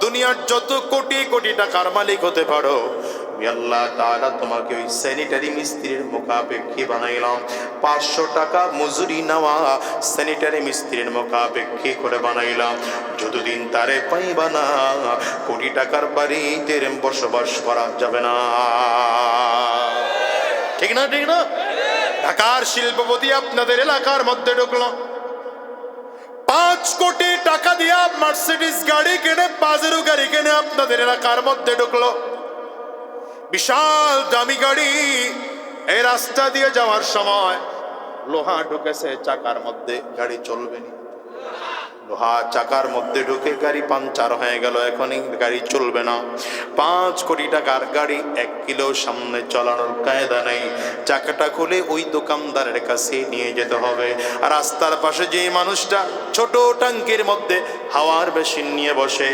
দুনিয়ার যত কোটি কোটি টাকার মালিক হতে পারো, আমি আল্লাহ তাআলা তোমাকে ওই স্যানিটারি মিস্ত্রির মুখাপেক্ষী বানাইলাম। 500 টাকা মজুরি নেওয়া স্যানিটারি মিস্ত্রির মুখাপেক্ষী করে বানাইলাম। যতদিন তারে পাইবা না, কোটি টাকার বাড়িতে বসবাস করা যাবে না। ঠিক না? ঠিক না? ঢাকার শিল্পপতি আপনাদের এলাকার মধ্যে ঢুকলো, 5 কোটি টাকা দিয়ে মার্সিডিজ গাড়ি কিনে, পাজেরো গাড়ি কিনে আপনাদের এলাকার মধ্যে ঢুকলো, বিশাল দামি গাড়ি। এই রাস্তা দিয়ে যাওয়ার সময় লোহা ঢুকেছে চাকার মধ্যে, গাড়ি চলবে না। লোহা চাকার মধ্যে ঢুকে গাড়ি পাংচার হয়ে গেল, এখনই গাড়ি চলবে না। 5 কোটি টাকার গাড়ি 1 কিলো সামনে চালানোর কায়দা নেই। চাকাটা খুলে ওই দোকানদারের কাছে নিয়ে যেতে হবে। আর রাস্তার পাশে যে মানুষটা ছোট ট্যাঙ্কের মধ্যে হাওয়ার মেশিন নিয়ে বসে,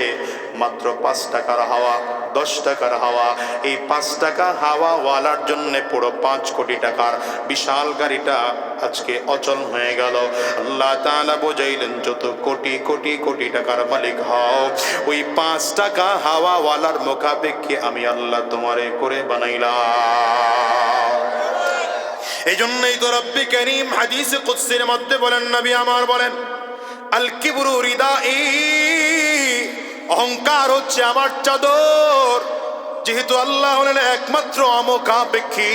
মাত্র 5 টাকার হাওয়া, 10 টাকার হাওয়া, এই 5 টাকা হাওয়াওয়ালার জন্য পুরো 5 কোটি টাকার বিশাল গাড়িটা আজকে অচল হয়ে গেল। আল্লাহ তাআলা বুঝাইলেন, যত কোটি কোটি কোটি টাকার মালিক হও, ওই 5 টাকা হাওয়াওয়ালার মোকাবেক্ষে আমি আল্লাহ তোমারে করে বানাইলাম। এই জন্যই তো রব্বি করিম হাদিসে কুদসির মধ্যে বলেন, নবী আমার বলেন, আল কিবরু রিদাই, অহংকার হচ্ছে আমার চাদর। যেহেতু আল্লাহ হলেন একমাত্র অমুখাপেক্ষী,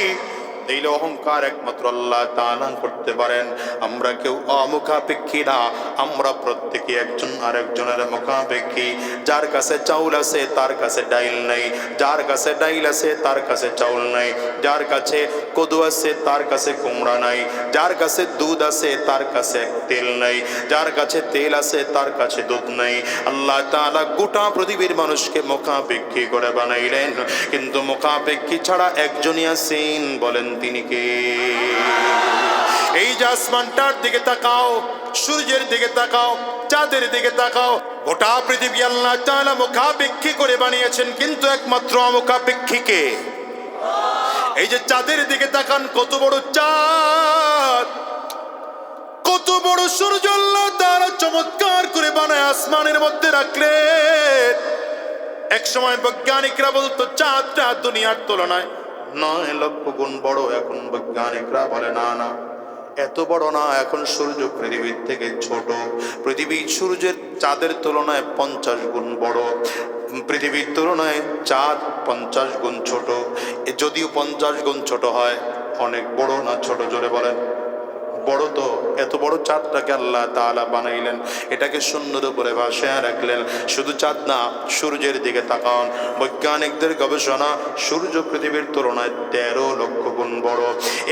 তাইলে অহংকার একমাত্র আল্লাহ তাআলা করতে পারেন। আমরা কেউ অমুখাপেক্ষী না, আমরা প্রত্যেকে একজন আরেকজনের মুখাপেক্ষী। যার কাছে চাউল আছে তার কাছে ডাইল নাই, যার কাছে ডাইল আছে তার কাছে চাউল নাই, যার কাছে কদু আছে তার কাছে কুমড়া নাই, যার কাছে দুধ আছে তার কাছে তেল নাই, যার কাছে তেল আছে তার কাছে দুধ নাই। আল্লাহ তাআলা গোটা পৃথিবীর মানুষকে মুখাপেক্ষী করে বানাইলেন, কিন্তু মুখাপেক্ষী ছাড়া একজনই আছেন, বলেন তিনি কে? এই যে আসমানটার দিকে তাকাও, সূর্যের দিকে তাকাও, চাঁদের দিকে তাকাও, গোটা পৃথিবী আল্লাহ তাআলা মুখাপেক্ষী করে বানিয়েছেন, কিন্তু একমাত্র অমুখাপেক্ষী কে? এই যে চাঁদের দিকে তাকান, কত বড় চাঁদ, কত বড় সূর্য আল্লাহ তাআলা চমৎকার করে বানায় আসমানের মধ্যে রাখলেন। এক সময় বৈজ্ঞানিকরা বলতো চাঁদটা দুনিয়ার তুলনায় 9 লক্ষ গুণ বড়। এখন বৈজ্ঞানিকরা বলে না না, এত বড় না, এখন সূর্য পৃথিবীর থেকে ছোট। পৃথিবী সূর্যের চাঁদের তুলনায় 50 গুণ বড়, পৃথিবীর তুলনায় চাঁদ 50 গুণ ছোট। যদিও 50 গুণ ছোট হয়, অনেক বড় না ছোট? জোরে বলেন। বড় তো। এত বড় চাঁদটাকে আল্লাহ তাআলা বানাইলেন, এটাকে শূন্যের উপরে ভাসিয়ে রাখলেন। শুধু চাঁদ না, সূর্যের দিকে তাকান, বৈজ্ঞানিকদের গবেষণা, সূর্য পৃথিবীর তুলনায় 13 লক্ষ গুণ বড়।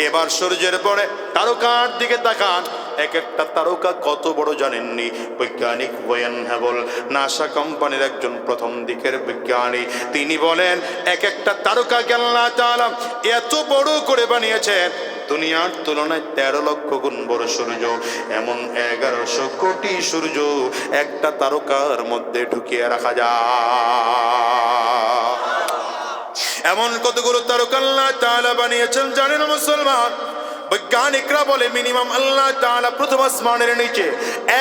এবার সূর্যের পরে তারকার দিকে তাকান, এক একটা তারকা কত বড় জানেননি? বৈজ্ঞানিক ওয়েন হ্যাবল, নাসা কোম্পানির একজন প্রথম দিকের বিজ্ঞানী, তিনি বলেন এক একটা তারকাকে আল্লাহ তাআলা এত বড় করে বানিয়েছেন, দুনিয়ার তুলনায় 13 লক্ষ গুণ বড় সূর্য। এমন 1100 কোটি সূর্য একটা তারকার মধ্যে ঢুকিয়ে রাখা যায়। এমন কতগুলো তারকা আল্লাহ তাআলা বানিয়েছেন জানেন মুসলমান? বৈজ্ঞানিকরা বলে মিনিমাম আল্লাহ তাআলা প্রথম আসমানের নিচে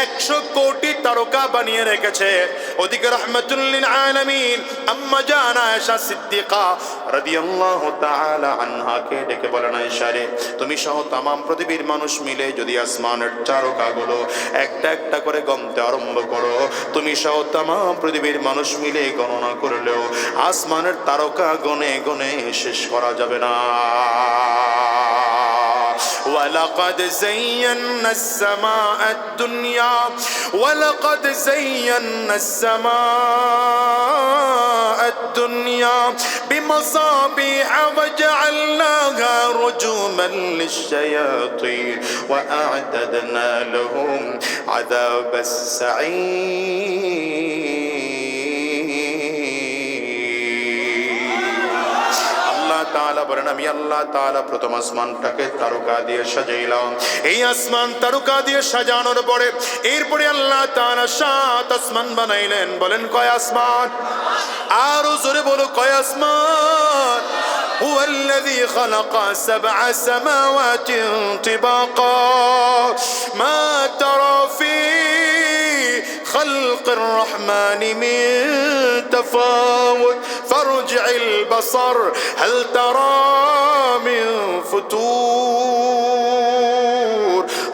100 কোটি তারকা বানিয়ে রেখেছে। ওদিকে রাহমাতুল লিল আলামিন আম্মা জানা আয়েশা সিদ্দিকা রাদিয়াল্লাহু তাআলা আনহাকে ডেকে বলেন, আয়েশা রে, তুমি সহ तमाम পৃথিবীর মানুষ মিলে যদি আসমানের তারকাগুলো একটা একটা করে গণতে আরম্ভ করো, তুমি সহ तमाम পৃথিবীর মানুষ মিলে গণনা করলেও আসমানের তারকা গনে গনে শেষ করা যাবে না। ولقد زينا السماء الدنيا ولقد زينا السماء الدنيا بمصابيح وجعلناها رجوما للشياطين وأعتدنا لهم عذاب السعير। তাআলা বলেন, আমি আল্লাহ তাআলা প্রথম আসমানটাকে তারকা দিয়ে সাজাইলাম। এই আসমান তারকা দিয়ে সাজানোর পরে এরপরে আল্লাহ তাআলা 7 আসমান বানাইলেন। বলেন কয় আসমান? আরো জোরে বলো, কয় আসমান? هو الذي خلق 7 سماوات طباقا ما ترى في خلق الرحمن من تفاوت فارجع البصر هل ترى من فتور।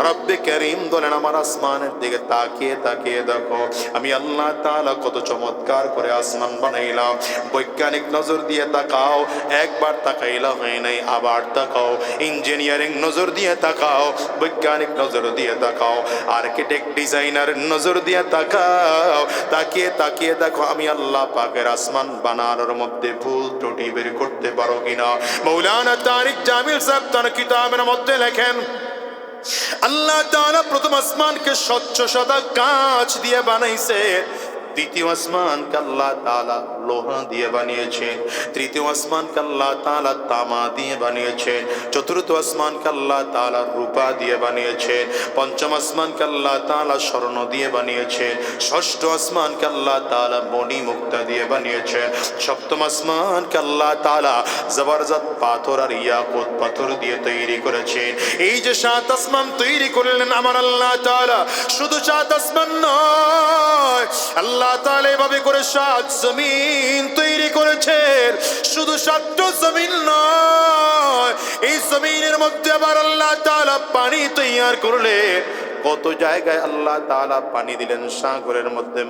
রব্বে করিম বলেন, আমার আসমানের দিকে তাকিয়ে তাকিয়ে দেখো আমি আল্লাহ তাআলা কত চমৎকার করে আসমান বানাইলাম। বৈজ্ঞানিক নজর দিয়ে তাকাও, একবার তাকাইলা হয় নাই, আবার তাকাও। ইঞ্জিনিয়ারিং নজর দিয়ে তাকাও, বৈজ্ঞানিক নজর দিয়ে তাকাও, আর্কিটেক্ট ডিজাইনার নজর দিয়ে তাকাও। তাকিয়ে তাকিয়ে দেখো আমি আল্লাহ পাকের আসমান বানানোর মধ্যে ভুল ত্রুটি বের করতে পারো কিনা। মৌলানা তারিক জামিল সাহেব তার কিতাবের মধ্যে লেখেন, আল্লাহ তাআলা প্রথম আসমানকে স্বচ্ছ সাদা কাঁচ দিয়ে বানাইছে, দ্বিতীয় আসমানকে আল্লাহ তাআলা লোহা দিয়ে বানিয়েছে, তৃতীয় আসমানকে আল্লাহ তাআলা তামা দিয়ে বানিয়েছে, চতুর্থ আসমানকে আল্লাহ তাআলা রূপা দিয়ে বানিয়েছে, পঞ্চম আসমানকে আল্লাহ তাআলা স্বর্ণ দিয়ে বানিয়েছে, ষষ্ঠ আসমানকে আল্লাহ তাআলা মণি মুক্তা দিয়ে বানিয়েছে, সপ্তম আসমানকে আল্লাহ তাআলা জবরদস্ত পাথর আর ইয়াকুত পাথর দিয়ে তৈরি করেছেন। এই যে সাত আসমান তৈরি করলেন আমার আল্লাহ তাআলা, শুধু সাত আসমান নয়, আল্লাহ তাআলা এভাবে করে সাত জমিন তৈরি করেছেন। শুধু সাতটা জমিন নয়, এই জমিনের মধ্যে আবার আল্লাহ তাআলা পানি তৈরি করলেন। কত জায়গায় আল্লাহ তাআলা পানি দিলেন, সাগরের মধ্যে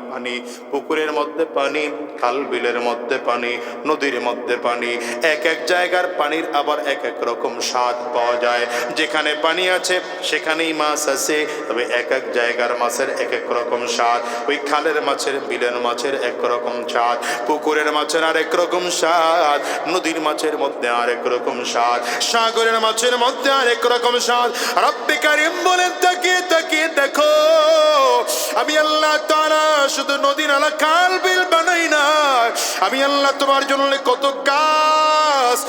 পানি, পুকুরের মধ্যে পানি, খাল বিলের মধ্যে পানি, নদীর মধ্যে পানি। এক এক জায়গার পানির আবার এক এক রকম স্বাদ পাওয়া যায়। যেখানে পানি আছে সেখানেই মাছ আছে, তবে এক এক জায়গার মাছের এক এক রকম স্বাদ। ওই খালের মাছের, বিলের মাছের এক রকম স্বাদ, পুকুরের মাছের আর এক রকম স্বাদ, নদীর মাছের মধ্যে আর এক রকম স্বাদ, সাগরের মাছের মধ্যে আর এক রকম স্বাদ। রব্বে কারীম বলেন, তাকিয়ে তাকিয়ে দেখো, আমি আল্লাহ তাআলা শুধু নদী নালা খাল বিল বানাই না, আমি আল্লাহ তোমার জন্য কত গাছ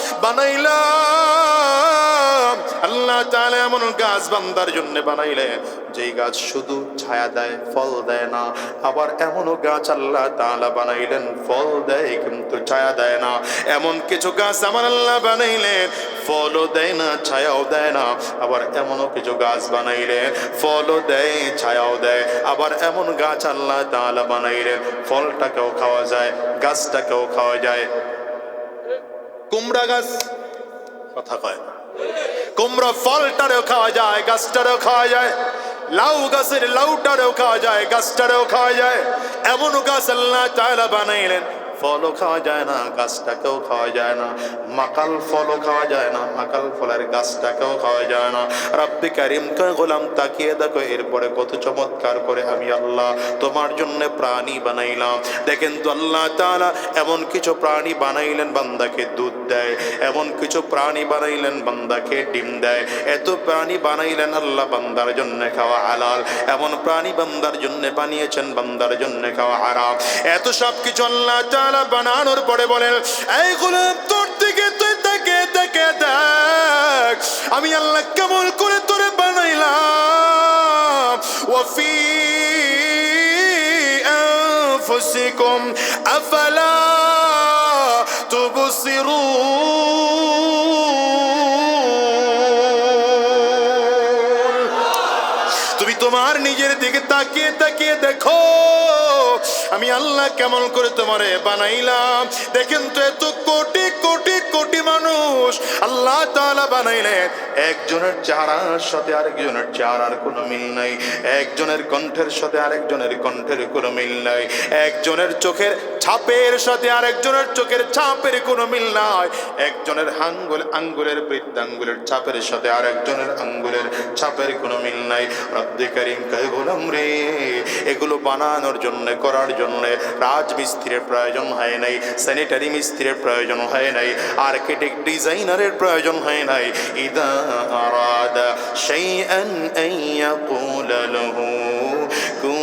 বানাইলাম। আল্লাহ তাআলা এমন গাছ বান্দার জন্য বানাইলেন যেই গাছ শুধু ছায়া দেয়, ফল দেয় না। আবার এমনও গাছ আল্লাহ তাআলা বানাইলেন ফল দেয় কিন্তু ছায়া দেয় না। এমন কিছু গাছ আমার আল্লাহ বানাইলেন ফলও দেয় না, ছায়াও দেয় না। আবার এমনও কিছু গাছ বানাইলেন ফলও দেয়, ছায়াও দেয়। আবার এমন গাছ আল্লাহ তাআলা বানাইলেন ফলটাকেও খাওয়া যায়, গাছটাকেও খাওয়া যায়। কুমড়া গাছ কথা কয় না, কুমড়া ফলটারেও খাওয়া যায়, গাছটারেও খাওয়া যায়। লাউ গাছের লাউটারেও খাওয়া যায়, গাছটারেও খাওয়া যায়। এমন গাছ আল্লাহ তাআলা বানাইলেন ফলও খাওয়া যায় না, গাছটাকেও খাওয়া যায় না। মাকাল ফলও খাওয়া যায় না, মাকাল ফলের গাছটাকেও খাওয়া যায় না। রব্বে কারীম কয়, গোলাম তাকিয়ে দেখো এরপরে কত চমৎকার করে আমি আল্লাহ তোমার জন্য প্রাণী বানাইলাম। দেখেন তো আল্লাহ তাআলা এমন কিছু প্রাণী বানাইলেন বান্দাকে দুধ দেয়, এমন কিছু প্রাণী বানাইলেন বান্দাকে ডিম দেয়। এত প্রাণী বানাইলেন আল্লাহ বান্দার জন্য খাওয়া হালাল, এমন প্রাণী বান্দার জন্য বানিয়েছেন বান্দার জন্য খাওয়া হারাম। এত সব কিছু আল্লাহ তাআলা বানানোর পরে বলেন, এই গোলাম তোর দিকে তুই তাকিয়ে তাকিয়ে দেখ, আমি আল্লাহ কেমন করে তোরে বানাইলাম। ওয়াফি আনফুসিকুম আফালা তুবসিরুন। তুমি তোমার নিজের দিকে তাকিয়ে তাকিয়ে দেখো আমি আল্লাহ কেমন করে তোমারে বানাইলাম। দেখেন তো এত কোটি কোটি কোটি মানুষ আল্লাহ তাআলা বানাইলেন, একজনের চেহারার সাথে আরেকজনের চেহারার কোনো মিল নাই, একজনের কণ্ঠের সাথে আরেকজনের কণ্ঠের কোনো মিল নাই, একজনের চোখের ছাপের সাথে আরেকজনের চোখের ছাপের কোনো মিল নাই, একজনের আঙ্গুলের বৃদ্ধাঙ্গুলের ছাপের সাথে আরেকজনের আঙ্গুলের ছাপের কোনো মিল নাই। রব্বে কারীম কয়, গোলাম রে, এগুলো বানানোর জন্য, করার জন্য রাজমিস্ত্রির প্রয়োজন হয় নাই, স্যানিটারি মিস্ত্রির প্রয়োজন হয় নাই, আর্কিটেক্ট ডিজাইনারের প্রয়োজন হয় নাই। ইদা আরাদা শাইআন আন ইয়াকুলা লাহু কুন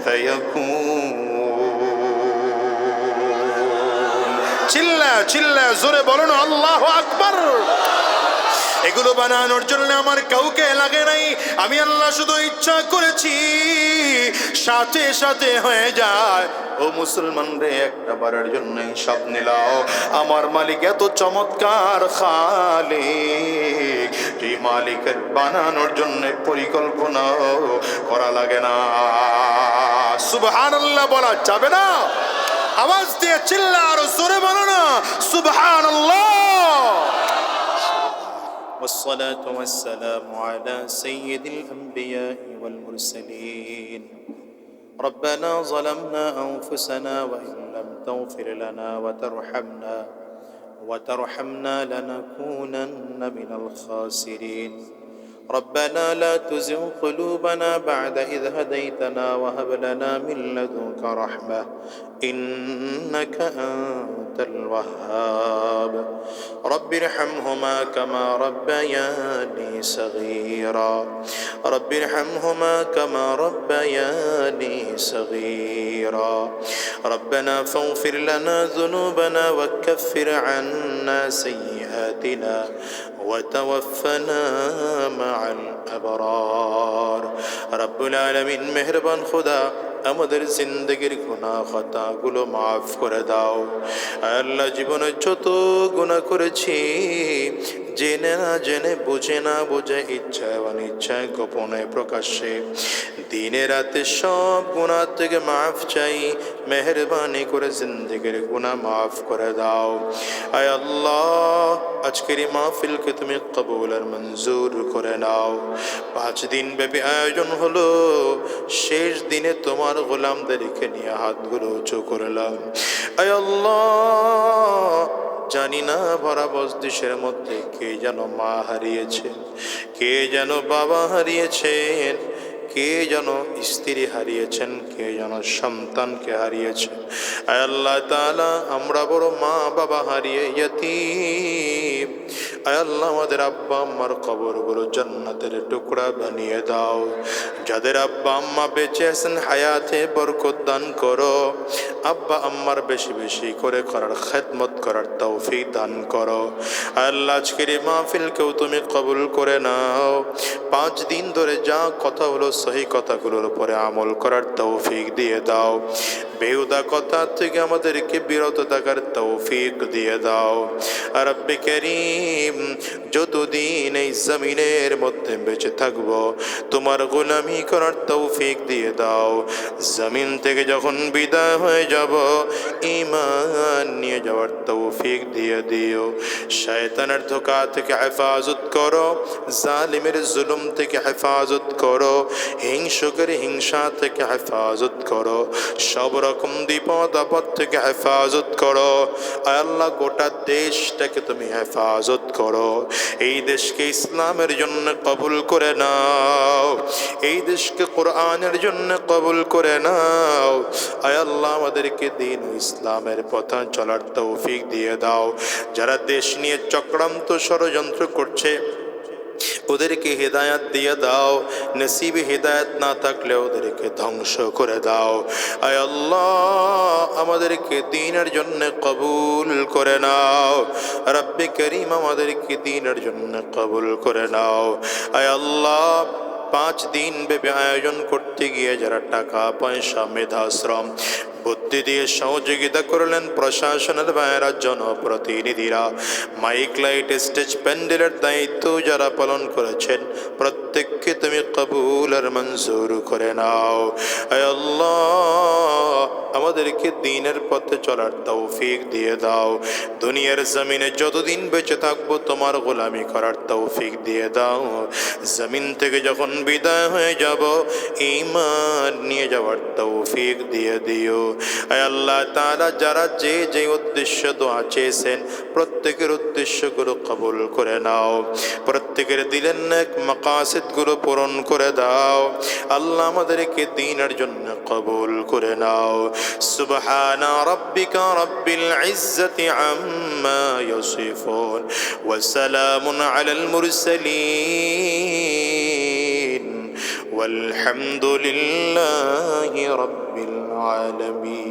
ফায়াকুন। চিল্লা চিল্লা জোরে বলুন আল্লাহু আকবার। এগুলো বানানোর জন্য আমার কাউকে লাগে নাই, আমি আল্লাহ শুধু ইচ্ছা করেছি, সাথে সাথে হয়ে যায়। ও মুসলমান রে, একটা বারের জন্য সব নিলাও, আমার মালিক এত চমৎকার খালিক, যে মালিকের বানানোর জন্য পরিকল্পনা করা লাগে না। সুবহানাল্লাহ বলা যাবে না? আওয়াজ দিয়ে চিল্লা আর জোরে বলো না সুবহানাল্লাহ। والصلاة والسلام على سيد الأنبياء والمرسلين. ربنا ظلمنا أنفسنا وإن لم تغفر لنا وترحمنا لنكونن من الخاسرين. ربنا لا تزغ قلوبنا بعد إذ هديتنا وهب لنا من لدنك رحمة إنك أنت الوهاب رب ارحمهما كما ربياني صغيرا رب ارحمهما كما ربياني صغيرا ربنا فاغفر لنا ذنوبنا وكفر عنا سيئاتنا وتوفنا مع الأبرار رب العالمين মেহেরবান খোদা আমাদের জিন্দেগির গুনাহ খাতাগুলো মাফ করে দাও আল্লাহ জীবনে যত গুনাহ করেছি জেনে না জেনে বুঝে না বুঝে ইচ্ছায় অনিচ্ছায় গোপনে প্রকাশ্যে দিনে রাতে সব গুনাহ থেকে মাফ চাই মেহেরবানি করে জিন্দেগির গুনাহ মাফ করে দাও আয় আল্লাহ আজকের এই মাহফিলকে তুমি কবুল আর মঞ্জুর করে নাও 5 দিন ব্যাপী আয়োজন হলো শেষ দিনে তোমার গোলামদেরকে নিয়ে হাতগুলো উঁচু করলাম আয় আল্লাহ জানি না ভরা বস্তিশের মধ্যে কে যেন মা হারিয়েছেন কে যেন বাবা হারিয়েছেন কে যেন স্ত্রী হারিয়েছেন কে যেন সন্তানকে হারিয়েছেন আয় আল্লাহ তাআলা আমরা বড় মা বাবা হারিয়ে ইয়তীম আয় আল্লাহ আমাদের আব্বা আম্মার কবরগুলো জান্নাতের টুকরা বানিয়ে দাও যাদের আব্বা আম্মা বেঁচে আছেন হায়াতে বরকত দান করো আব্বা আম্মার বেশি বেশি করে করার খেদমত করার তৌফিক দান করো আল্লাহ আজকের এই মাহফিলকেও তুমি কবুল করে নাও 5 দিন ধরে যা কথা হলো সহি কথাগুলোর উপরে আমল করার তৌফিক দিয়ে দাও বেহুদা কথা থেকে আমাদেরকে বিরত থাকার তৌফিক দিয়ে দাও রব্বে করিম যতদিন এই জমিনের মধ্যে বেঁচে থাকবো তোমার গোলামি করার তৌফিক দিয়ে দাও জমিন থেকে যখন বিদায় হয়ে যাব ঈমান নিয়ে যাওয়ার তৌফিক দিয়ে দিও শয়তানের ধোঁকা থেকে হেফাজত করো জালিমের জুলুম থেকে হেফাজত করো হিংসুকের হিংসা থেকে হেফাজত করো সব রকম বিপদ আপদ থেকে হেফাজত করো আয় আল্লাহ গোটা দেশটাকে তুমি হেফাজত করো এই দেশকে ইসলামের জন্য কবুল করে নাও এই দেশকে কোরআনের জন্য কবুল করে নাও আয় আল্লাহ আমাদেরকে দ্বীন ও ইসলামের পথে চলার তৌফিক দিয়ে দাও যারা দেশ নিয়ে চক্রান্ত ষড়যন্ত্র করছে ওদেরকে হিদায়াত দিয়ে দাও নসিবে হিদায়াত না থাকলে ওদেরকে ধ্বংস করে দাও আয় আল্লাহ আমাদেরকে দ্বীনের জন্য কবুল করে নাও রব্বে করিম আমাদেরকে দ্বীনের জন্য কবুল করে নাও আয় আল্লাহ 5 দিন ব্যাপী আয়োজন করতে গিয়ে যারা টাকা পয়সা মেধাশ্রম বুদ্ধি দিয়ে সহযোগিতা করলেন প্রশাসনের ভাইয়েরা জনপ্রতিনিধিরা মাইক লাইট স্টেজ প্যান্ডেলের দায়িত্ব যারা পালন করেছেন প্রত্যেককে তুমি কবুল আর মঞ্জুর করে নাও আয় আল্লাহ আমাদেরকে দ্বীনের পথে চলার তৌফিক দিয়ে দাও দুনিয়ার জমিনে যতদিন বেঁচে থাকবো তোমার গোলামি করার তৌফিক দিয়ে দাও জমিন থেকে যখন বিদায় হয়ে যাব ঈমান নিয়ে যাওয়ার তৌফিক দিয়ে দিও আয় আল্লাহ তাআলা যারা যে যে উদ্দেশ্য দোয়া চেয়েছেন প্রত্যেকের উদ্দেশ্যগুলো কবুল করে নাও প্রত্যেকের দিলের নেক মাকাসিদগুলো পূরণ করে দাও আল্লাহ আমাদেরকে দ্বীনের জন্য কবুল করে নাও সুবহানা রাব্বিকা রাব্বিল ইজ্জাতি আম্মা ইয়াসিফুন ওয়া সালামুন আলাল মুরসালিন والحمد لله رب العالمين